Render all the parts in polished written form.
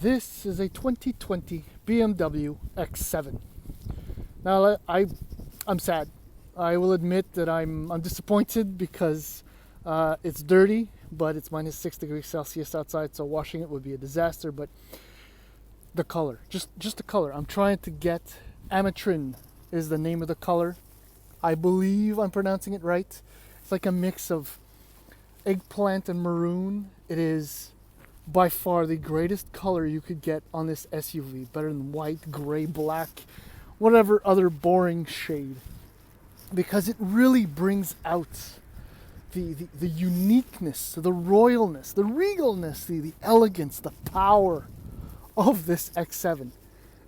This is a 2020 BMW X7. Now I'm sad. I will admit that I'm disappointed because it's dirty, but it's minus 6 degrees Celsius outside, so washing it would be a disaster. But the color, just the color. I'm trying to get Amatrin is the name of the color. I believe I'm pronouncing it right. It's like a mix of eggplant and maroon. It is by far the greatest color you could get on this SUV. Better than white, gray, black, whatever other boring shade. Because it really brings out the uniqueness, the royalness, the regalness, the elegance, the power of this X7.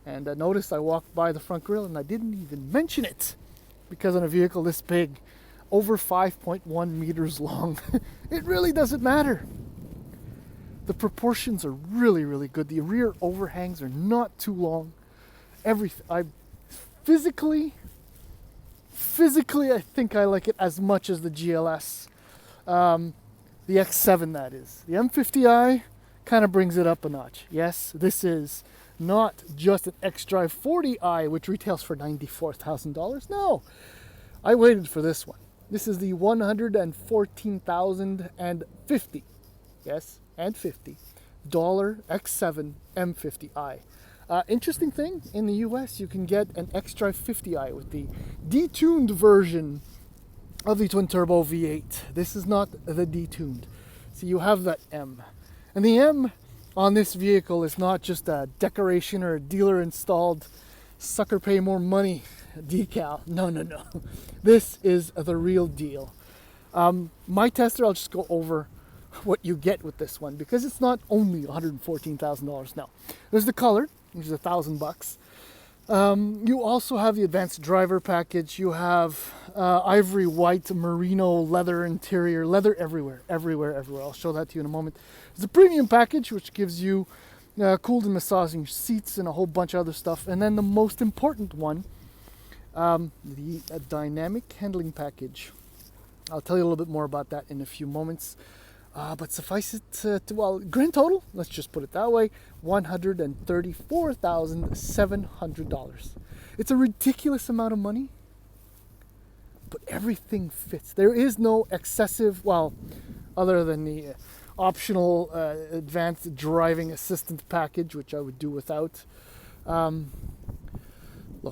And notice I walked by the front grille and I didn't even mention it, because on a vehicle this big, over 5.1 meters long, it really doesn't matter. The proportions are really, really good. The rear overhangs are not too long. Everything. Physically, I think I like it as much as the GLS. The X7, that is. The M50i kind of brings it up a notch. Yes, this is not just an xDrive 40i, which retails for $94,000. No, I waited for this one. This is the $114,050, yes, and $50 X7 M50i. Interesting thing, in the US you can get an xDrive 50i with the detuned version of the twin turbo V8. This is not the detuned. So you have that M. And the M on this vehicle is not just a decoration or a dealer installed sucker pay more money decal. No. This is the real deal. My tester, I'll just go over what you get with this one, because it's not only $114,000. No, there's the color, which is $1,000. You also have the advanced driver package. You have ivory white merino leather interior, leather everywhere. I'll show that to you in a moment. There's a premium package, which gives you cooled and massaging seats and a whole bunch of other stuff. And then the most important one, the dynamic handling package. I'll tell you a little bit more about that in a few moments. But suffice it to, grand total, let's just put it that way, $134,700. It's a ridiculous amount of money, but everything fits. There is no excessive, other than the optional advanced driving assistant package, which I would do without. Look,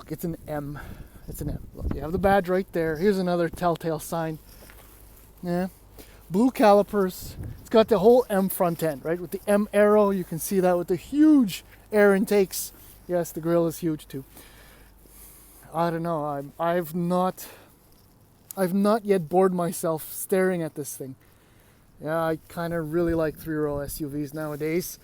it's an M. It's an M. Look, you have the badge right there. Here's another telltale sign. Yeah. Blue calipers. It's got the whole M front end, right? With the M arrow, you can see that with the huge air intakes. Yes, the grille is huge too. I don't know. I've not yet bored myself staring at this thing. Yeah, I kind of really like 3-row SUVs nowadays.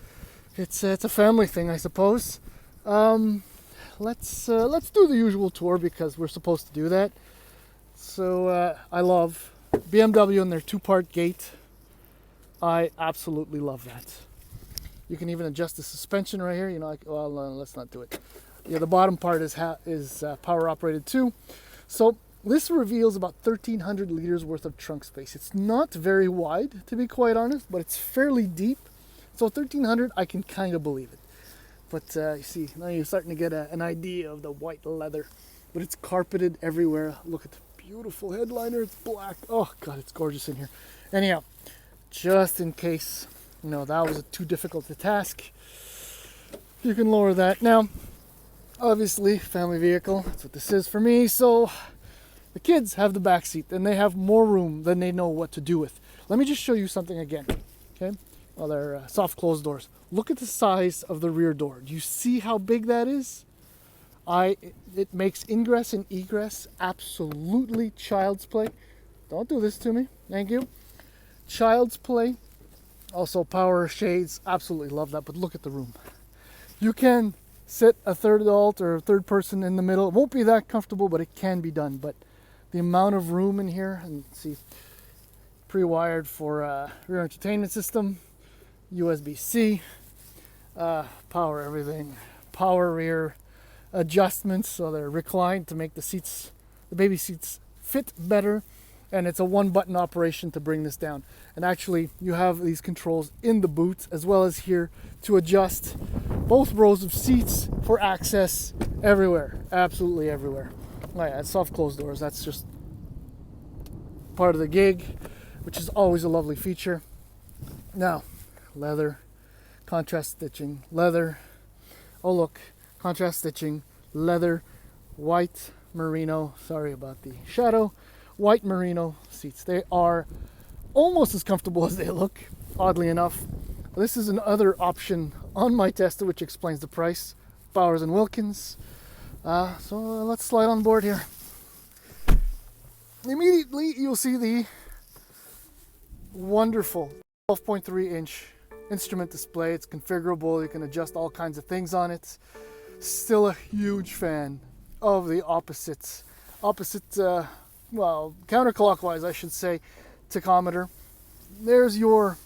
It's a family thing, I suppose. Let's do the usual tour, because we're supposed to do that. So I love BMW and their 2-part gate. I absolutely love that. You can even adjust the suspension right here. You know, let's not do it. Yeah, the bottom part is power operated too. So this reveals about 1,300 liters worth of trunk space. It's not very wide, to be quite honest, but it's fairly deep. So 1,300, I can kind of believe it. But you see, now you're starting to get an idea of the white leather. But it's carpeted everywhere. Look at the beautiful headliner. It's black. Oh God, it's gorgeous in here. Anyhow, just in case that was too difficult to task, you can lower that. Now, obviously, family vehicle. That's what this is for me. So the kids have the back seat, and they have more room than they know what to do with. Let me just show you something again. Okay. Well, they're soft closed doors. Look at the size of the rear door. Do you see how big that is? It makes ingress and egress absolutely child's play. Don't do this to me. Thank you. Child's play. Also power shades. Absolutely love that. But look at the room. You can sit a third adult or a third person in the middle. It won't be that comfortable, but it can be done. But the amount of room in here, and see, pre-wired for rear entertainment system, USB-C, power everything, power rear adjustments, so they're reclined to make the baby seats fit better. And it's a one button operation to bring this down. And actually you have these controls in the boot as well as here to adjust both rows of seats for access everywhere, absolutely everywhere. Oh yeah, soft closed doors, that's just part of the gig, which is always a lovely feature. Now, leather, contrast stitching, leather, oh look, contrast stitching, leather, white merino, sorry about the shadow, white merino seats. They are almost as comfortable as they look, oddly enough. This is another option on my tester, which explains the price. Bowers & Wilkins. So let's slide on board here. Immediately you'll see the wonderful 12.3-inch instrument display. It's configurable. You can adjust all kinds of things on it. Still a huge fan of the opposite, well, counterclockwise, I should say, tachometer. There's your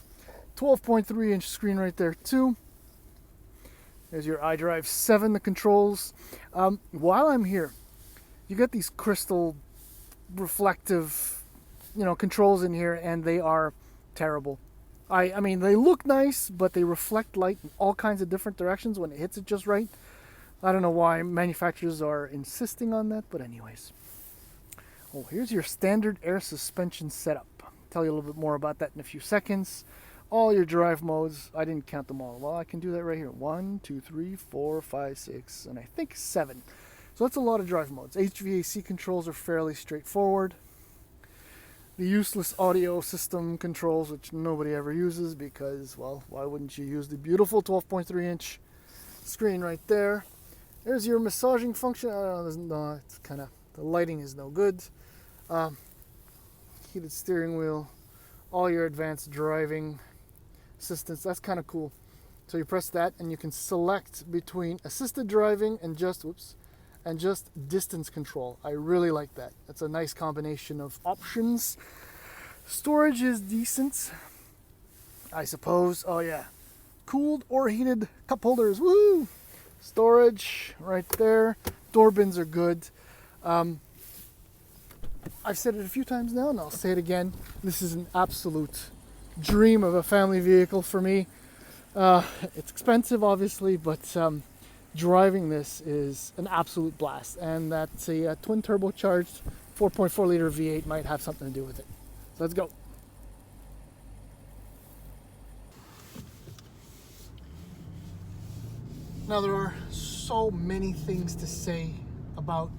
12.3-inch screen right there too. There's your iDrive 7, the controls. While I'm here, you got these crystal reflective, controls in here, and they are terrible. I mean, they look nice, but they reflect light in all kinds of different directions when it hits it just right. I don't know why manufacturers are insisting on that, but anyways. Oh, here's your standard air suspension setup. I'll tell you a little bit more about that in a few seconds. All your drive modes, I didn't count them all. Well, I can do that right here. 1, 2, 3, 4, 5, 6, and I think 7. So that's a lot of drive modes. HVAC controls are fairly straightforward. The useless audio system controls, which nobody ever uses because, well, why wouldn't you use the beautiful 12.3-inch screen right there? There's your massaging function. No, it's kind of, the lighting is no good. Heated steering wheel, all your advanced driving assistance. That's kind of cool. So you press that and you can select between assisted driving and just distance control. I really like that. That's a nice combination of options. Storage is decent, I suppose. Oh yeah, cooled or heated cup holders. Woo! Storage right there. Door bins are good. I've said it a few times now, and I'll say it again. This is an absolute dream of a family vehicle for me. It's expensive, obviously, but driving this is an absolute blast. And that's a twin turbocharged 4.4 liter V8 might have something to do with it. So let's go. Now, there are so many things to say about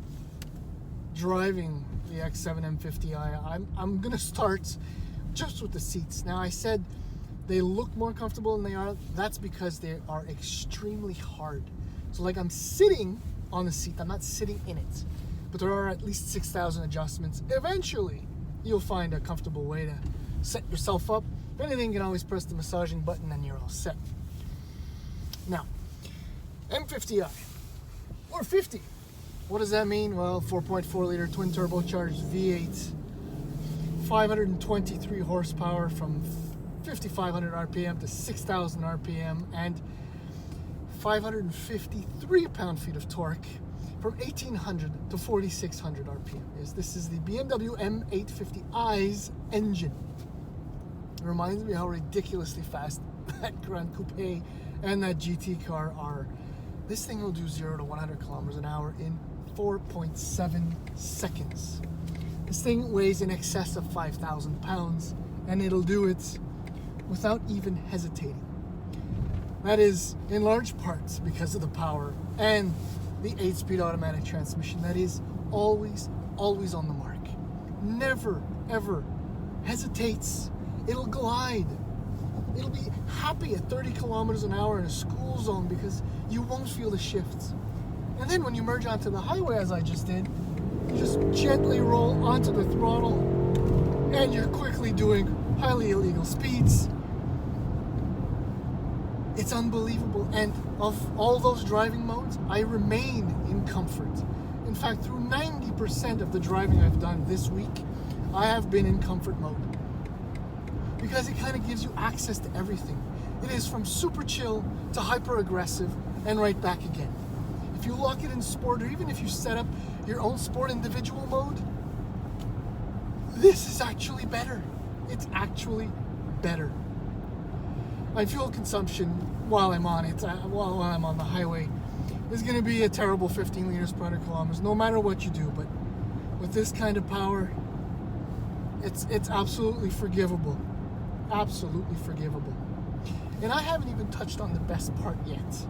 driving the X7 M50i. I'm gonna start just with the seats. Now, I said they look more comfortable than they are. That's because they are extremely hard. So like, I'm sitting on the seat, I'm not sitting in it, but there are at least 6,000 adjustments. Eventually you'll find a comfortable way to set yourself up. If anything, you can always press the massaging button and you're all set. Now, M50i or 50. What does that mean? Well, 4.4 liter twin turbocharged V8, 523 horsepower from 5,500 RPM to 6,000 RPM, and 553 pound-feet of torque from 1,800 to 4,600 RPM. Yes, this is the BMW M850i's engine. It reminds me how ridiculously fast that Grand Coupe and that GT car are. This thing will do 0 to 100 kilometers an hour in 4.7 seconds. This thing weighs in excess of 5,000 pounds, and it'll do it without even hesitating. That is in large parts because of the power and the 8-speed automatic transmission that is always on the mark. Never, ever hesitates. It'll glide. It'll be happy at 30 kilometers an hour in a school zone because you won't feel the shifts. And then when you merge onto the highway, as I just did, you just gently roll onto the throttle and you're quickly doing highly illegal speeds. It's unbelievable. And of all those driving modes, I remain in comfort. In fact, through 90% of the driving I've done this week, I have been in comfort mode. Because it kind of gives you access to everything. It is from super chill to hyper aggressive and right back again. If you lock it in sport, or even if you set up your own sport individual mode, This is actually better. It's actually better. My fuel consumption while I'm on it, while I'm on the highway, is going to be a terrible 15 liters per 100 kilometers, no matter what you do. But with this kind of power, it's absolutely forgivable. Absolutely forgivable. And I haven't even touched on the best part yet,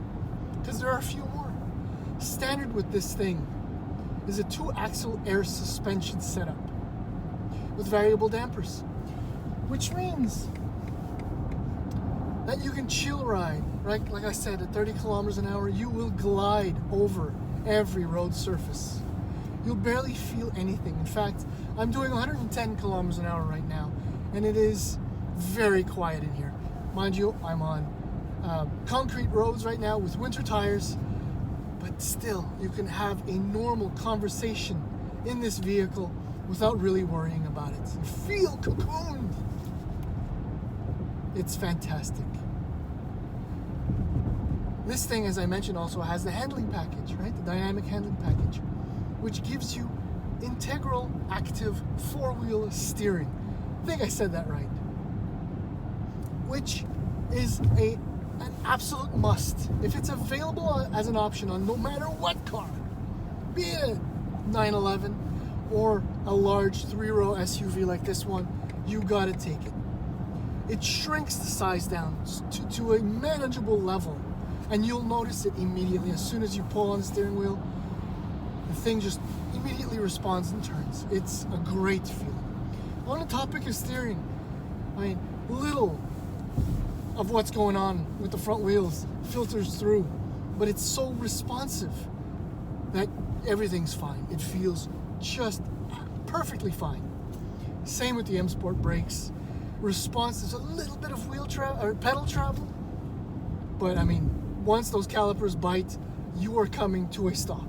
because there are a few more. Standard with this thing is a 2-axle air suspension setup with variable dampers, which means that you can chill ride, right? Like I said, at 30 kilometers an hour, you will glide over every road surface. You'll barely feel anything. In fact, I'm doing 110 kilometers an hour right now, and it is very quiet in here. Mind you, I'm on concrete roads right now with winter tires, but still, you can have a normal conversation in this vehicle without really worrying about it. You feel cocooned. It's fantastic. This thing, as I mentioned, also has the handling package, right? The dynamic handling package, which gives you integral active 4-wheel steering. I think I said that right. Which is an absolute must. If it's available as an option on no matter what car, be it a 911 or a large 3-row SUV like this one, you gotta take it. It shrinks the size down to a manageable level, and you'll notice it immediately. As soon as you pull on the steering wheel, the thing just immediately responds and turns. It's a great feeling. On the topic of steering, I mean, little of what's going on with the front wheels filters through, but it's so responsive that everything's fine. It feels just perfectly fine. Same with the M Sport brakes. Response is a little bit of pedal travel, but I mean, once those calipers bite, you are coming to a stop.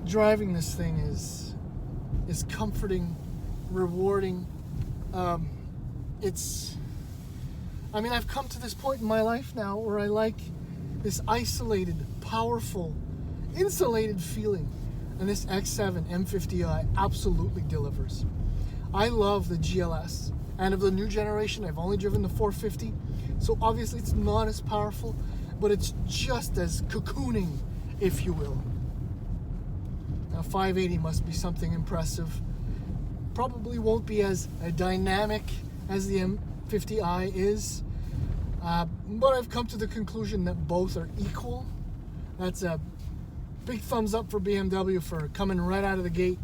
Driving this thing is comforting, rewarding. I've come to this point in my life now where I like this isolated, powerful, insulated feeling, and this X7 M50i absolutely delivers. I love the GLS, and of the new generation, I've only driven the 450, so obviously it's not as powerful, but it's just as cocooning, if you will. Now 580 must be something impressive. Probably won't be as dynamic as the M50i is, but I've come to the conclusion that both are equal. That's a big thumbs up for BMW for coming right out of the gate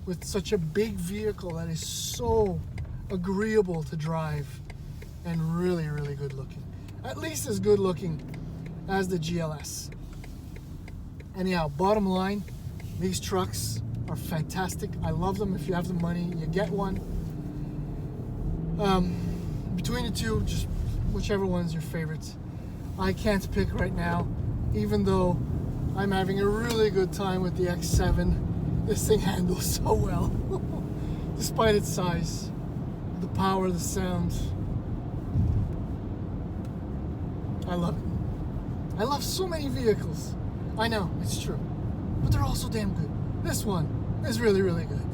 with such a big vehicle that is so agreeable to drive and really, really good looking. At least as good looking as the GLS. Anyhow, bottom line, these trucks are fantastic. I love them. If you have the money, you get one. Between the two, just whichever one's your favorite. I can't pick right now, even though I'm having a really good time with the X7. This thing handles so well, despite its size, the power, the sound. I love it. I love so many vehicles. I know, it's true, but they're also damn good. This one is really, really good.